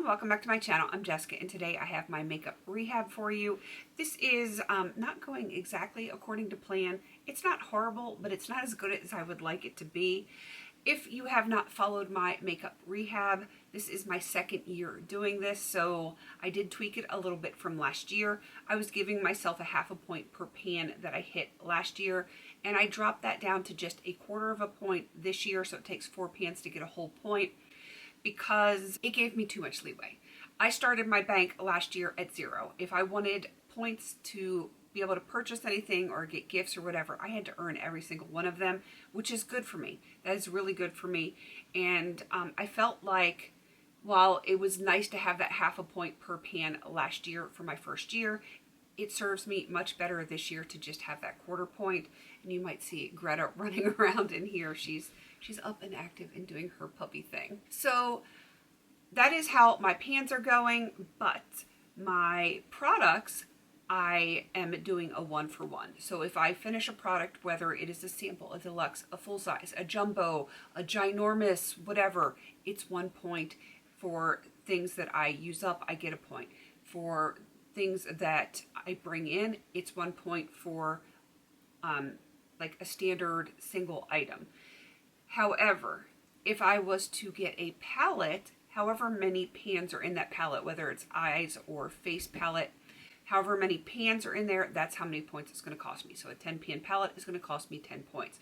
welcome back to my channel. I'm Jessica, and today I have my makeup rehab for you. This is not going exactly according to plan. It's not horrible, but it's not as good as I would like it to be. If you have not followed my makeup rehab, this is my second year doing this, so I did tweak it a little bit from last year. I was giving myself a half a point per pan that I hit last year, and I dropped that down to just a quarter of a point this year, so it takes 4 pans to get a whole point, because it gave me too much leeway. I started my bank last year at 0. If I wanted points to be able to purchase anything or get gifts or whatever, I had to earn every single one of them, which is good for me. That is really good for me. And I felt like while it was nice to have that half a point per pan last year for my first year, it serves me much better this year to just have that quarter point. And you might see Greta running around in here. She's up and active and doing her puppy thing. So that is how my pans are going, but my products, I am doing a 1-for-1. So if I finish a product, whether it is a sample, a deluxe, a full size, a jumbo, a ginormous, whatever, it's 1 point. For things that I use up, I get a point. For things that I bring in, it's 1 point for like a standard single item. However, if I was to get a palette, however many pans are in that palette, whether it's eyes or face palette, however many pans are in there, that's how many points it's going to cost me. So a 10-pan palette is going to cost me 10 points.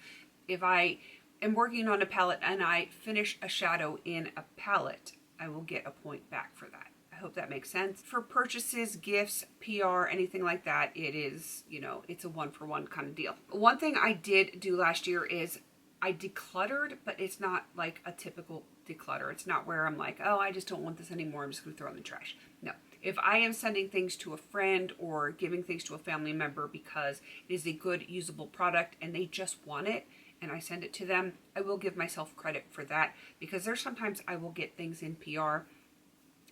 If I am working on a palette and I finish a shadow in a palette, I will get a point back for that. I hope that makes sense. For purchases, gifts, PR, anything like that, it is, it's a 1-for-1 kind of deal. One thing I did do last year is I decluttered, but it's not like a typical declutter. It's not where I'm like, oh, I just don't want this anymore, I'm just going to throw it in the trash. No. If I am sending things to a friend or giving things to a family member because it is a good usable product and they just want it and I send it to them, I will give myself credit for that, because there's sometimes I will get things in PR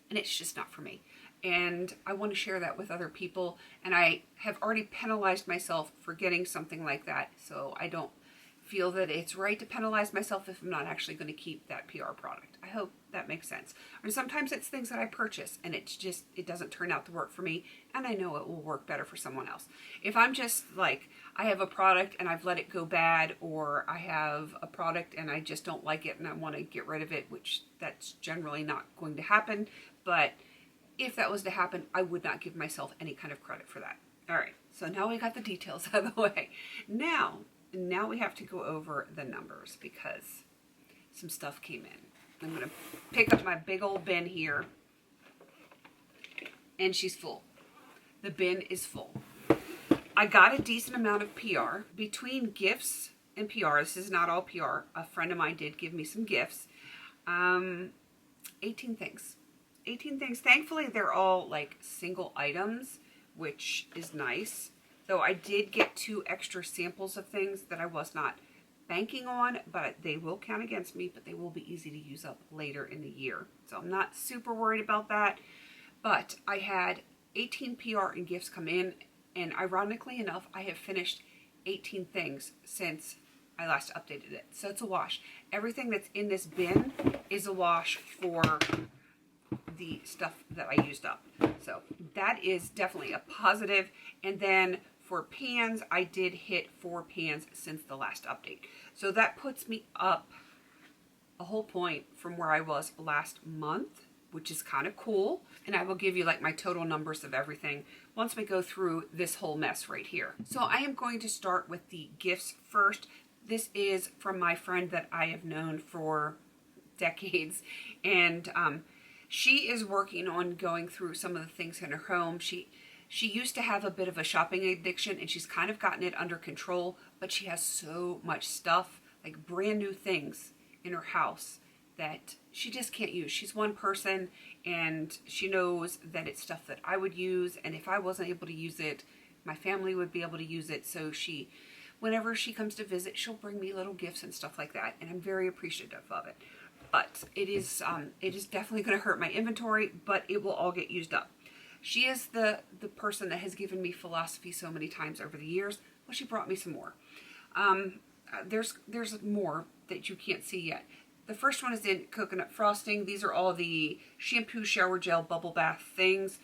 and it's just not for me. And I want to share that with other people, and I have already penalized myself for getting something like that, so I don't feel that it's right to penalize myself if I'm not actually going to keep that PR product. I hope that makes sense. Or sometimes it's things that I purchase and it doesn't turn out to work for me, and I know it will work better for someone else. If I'm just like, I have a product and I've let it go bad, or I have a product and I just don't like it and I want to get rid of it, which that's generally not going to happen, but if that was to happen, I would not give myself any kind of credit for that. All right, so now we got the details out of the way. Now we have to go over the numbers because some stuff came in. I'm going to pick up my big old bin here, and she's full. The bin is full. I got a decent amount of PR. Between gifts and PR, this is not all PR, a friend of mine did give me some gifts. 18 things. 18 things. Thankfully, they're all like single items, which is nice. Though I did get 2 extra samples of things that I was not banking on, but they will count against me, but they will be easy to use up later in the year. So I'm not super worried about that. But I had 18 PR and gifts come in, and ironically enough, I have finished 18 things since I last updated it. So it's a wash. Everything that's in this bin is a wash for the stuff that I used up. So that is definitely a positive. And then for pans, I did hit 4 pans since the last update. So that puts me up a whole point from where I was last month, which is kind of cool. And I will give you like my total numbers of everything once we go through this whole mess right here. So I am going to start with the gifts first. This is from my friend that I have known for decades. And she is working on going through some of the things in her home. She used to have a bit of a shopping addiction, and she's kind of gotten it under control, but she has so much stuff, like brand new things in her house that she just can't use. She's one person, and she knows that it's stuff that I would use, and if I wasn't able to use it, my family would be able to use it. So whenever she comes to visit, she'll bring me little gifts and stuff like that, and I'm very appreciative of it. But it is definitely going to hurt my inventory, but it will all get used up. She is the person that has given me philosophy so many times over the years. Well, she brought me some more. There's more that you can't see yet. The first one is in coconut frosting. These are all the shampoo, shower gel, bubble bath things.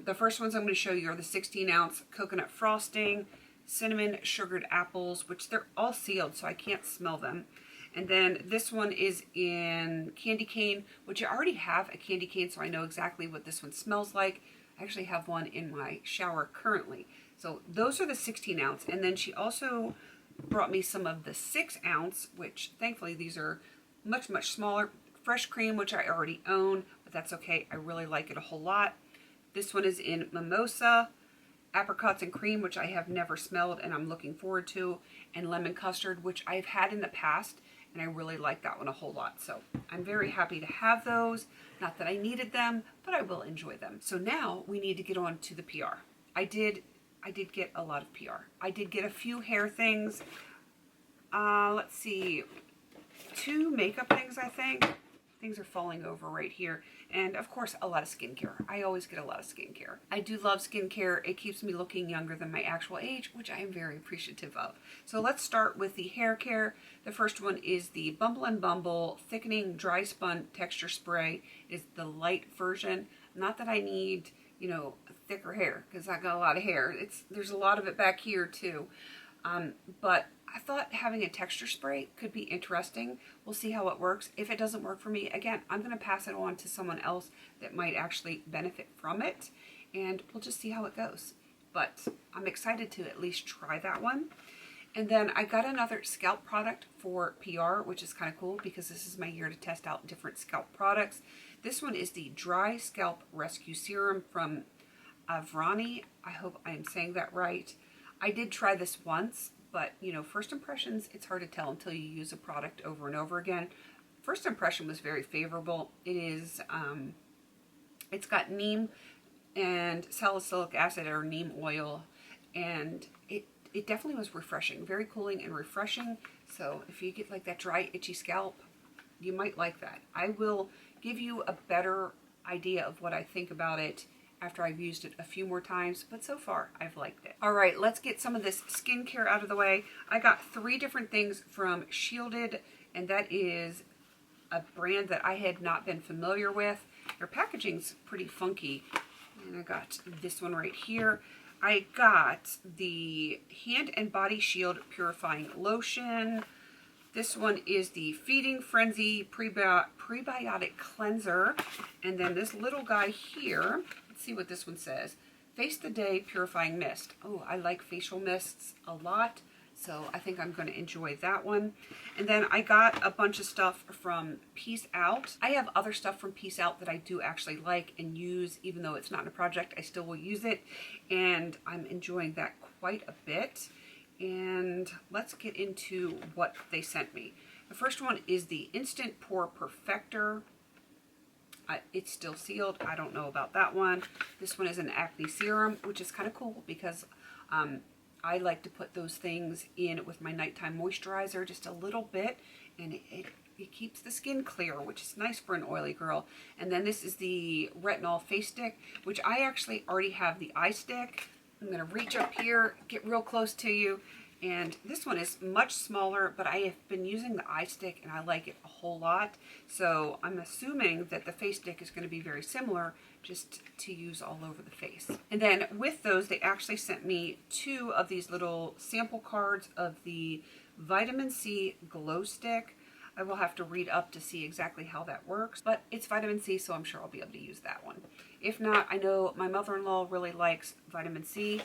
The first ones I'm going to show you are the 16-ounce coconut frosting, cinnamon sugared apples, which they're all sealed, so I can't smell them. And then this one is in candy cane, which I already have a candy cane, so I know exactly what this one smells like. I actually have one in my shower currently. So those are the 16-ounce. And then she also brought me some of the 6-ounce, which thankfully these are much, much smaller. Fresh cream, which I already own, but that's okay. I really like it a whole lot. This one is in mimosa, apricots and cream, which I have never smelled and I'm looking forward to, and lemon custard, which I've had in the past, and I really like that one a whole lot. So I'm very happy to have those. Not that I needed them, but I will enjoy them. So now we need to get on to the PR. I did get a lot of PR. I did get a few hair things. Let's see. 2 makeup things, I think. Things are falling over right here. And of course, a lot of skincare. I always get a lot of skincare. I do love skincare. It keeps me looking younger than my actual age, which I am very appreciative of. So let's start with the hair care. The first one is the Bumble and Bumble Thickening Dry Spun Texture Spray. It is the light version. Not that I need, you know, thicker hair, because I got a lot of hair. There's a lot of it back here too. But I thought having a texture spray could be interesting. We'll see how it works. If it doesn't work for me, again, I'm going to pass it on to someone else that might actually benefit from it, and we'll just see how it goes. But I'm excited to at least try that one. And then I got another scalp product for PR, which is kind of cool because this is my year to test out different scalp products. This one is the Dry Scalp Rescue Serum from Avrani. I hope I'm saying that right. I did try this once, but you know, first impressions, it's hard to tell until you use a product over and over again. First impression was very favorable. It is, it's got neem and salicylic acid or neem oil, and it definitely was refreshing, very cooling and refreshing. So if you get like that dry, itchy scalp, you might like that. I will give you a better idea of what I think about it after I've used it a few more times, but so far I've liked it. All right, let's get some of this skincare out of the way. I got 3 different things from Shielded, and that is a brand that I had not been familiar with. Their packaging's pretty funky, and I got this one right here. I got the Hand and Body Shield Purifying Lotion. This one is the Feeding Frenzy Prebiotic Cleanser, and then this little guy here. Let's see what this one says. Face the Day Purifying Mist. Oh, I like facial mists a lot, so I think I'm going to enjoy that one. And then I got a bunch of stuff from Peace Out. I have other stuff from Peace Out that I do actually like and use, even though it's not in a project, I still will use it, and I'm enjoying that quite a bit. And let's get into what they sent me. The first one is the Instant Pore Perfector. It's still sealed. I don't know about that one. This one is an acne serum, which is kind of cool because I like to put those things in with my nighttime moisturizer just a little bit, and it keeps the skin clear, which is nice for an oily girl. And then this is the Retinol Face Stick, which I actually already have the eye stick. I'm going to reach up here, get real close to you. And this one is much smaller, but I have been using the eye stick and I like it a whole lot. So I'm assuming that the face stick is going to be very similar, just to use all over the face. And then with those, they actually sent me 2 of these little sample cards of the Vitamin C Glow Stick. I will have to read up to see exactly how that works, but it's vitamin C, so I'm sure I'll be able to use that one. If not, I know my mother-in-law really likes vitamin C,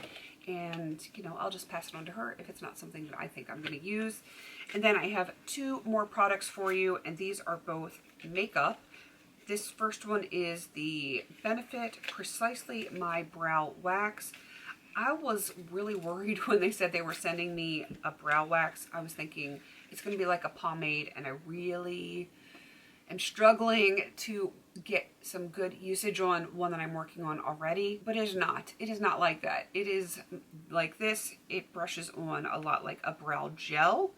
and you know, I'll just pass it on to her if it's not something that I think I'm going to use. And then I have 2 more products for you, and these are both makeup. This first one is the Benefit Precisely My Brow Wax. I was really worried when they said they were sending me a brow wax. I was thinking it's going to be like a pomade, and I really am struggling to get some good usage on one that I'm working on already, but it is not. It is not like that. It is like this. It brushes on a lot like a brow gel,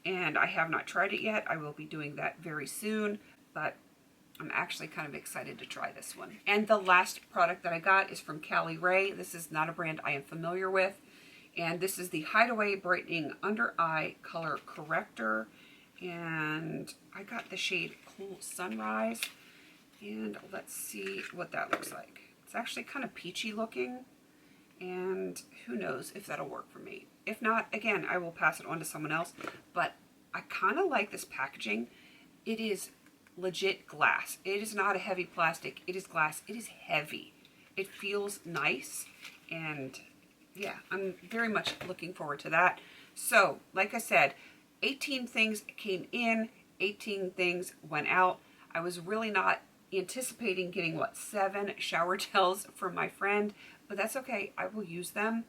and I have not tried it yet. I will be doing that very soon, but I'm actually kind of excited to try this one. And the last product that I got is from Cali Ray. This is not a brand I am familiar with, and this is the Hideaway Brightening Under Eye Color Corrector. and I got the shade Cool Sunrise, and let's see what that looks like. It's actually kind of peachy looking, and who knows if that'll work for me. If not, again, I will pass it on to someone else, but I kind of like this packaging. It is legit glass. It is not a heavy plastic. It is glass. It is heavy. It feels nice, and yeah, I'm very much looking forward to that. So, like I said, 18 things came in, 18 things went out. I was really not anticipating getting, 7 shower gels from my friend, but that's okay. I will use them.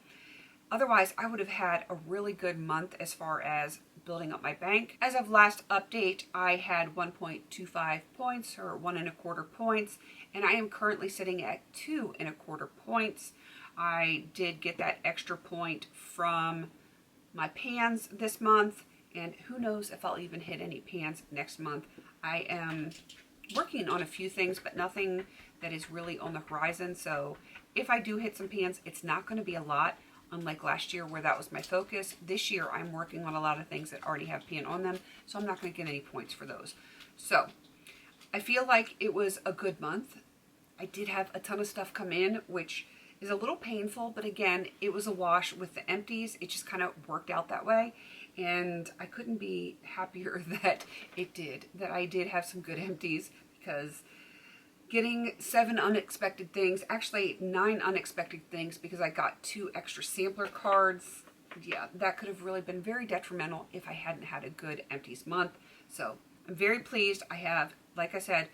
Otherwise, I would have had a really good month as far as building up my bank. As of last update, I had 1.25 points, or 1.25 points, and I am currently sitting at 2.25 points. I did get that extra point from my pans this month, and who knows if I'll even hit any pans next month. I am working on a few things, but nothing that is really on the horizon. So if I do hit some pans, it's not going to be a lot, unlike last year where that was my focus. This year I'm working on a lot of things that already have pan on them, so I'm not going to get any points for those. So I feel like it was a good month. I did have a ton of stuff come in, which is a little painful, but again, it was a wash with the empties. It just kind of worked out that way, and I couldn't be happier that it did, that I did have some good empties, because getting 7 unexpected things, actually 9 unexpected things, because I got 2 extra sampler cards. Yeah, that could have really been very detrimental if I hadn't had a good empties month. So I'm very pleased. I have, like I said,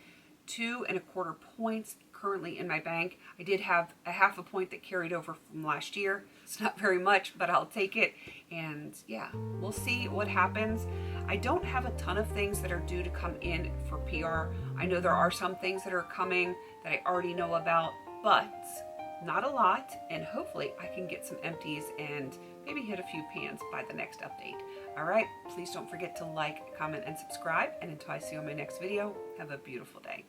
2.25 points currently in my bank. I did have a 0.5 point that carried over from last year. It's not very much, but I'll take it. And yeah, we'll see what happens. I don't have a ton of things that are due to come in for PR. I know there are some things that are coming that I already know about, but not a lot. And hopefully I can get some empties and maybe hit a few pans by the next update. All right, please don't forget to like, comment, and subscribe. And until I see you on my next video, have a beautiful day.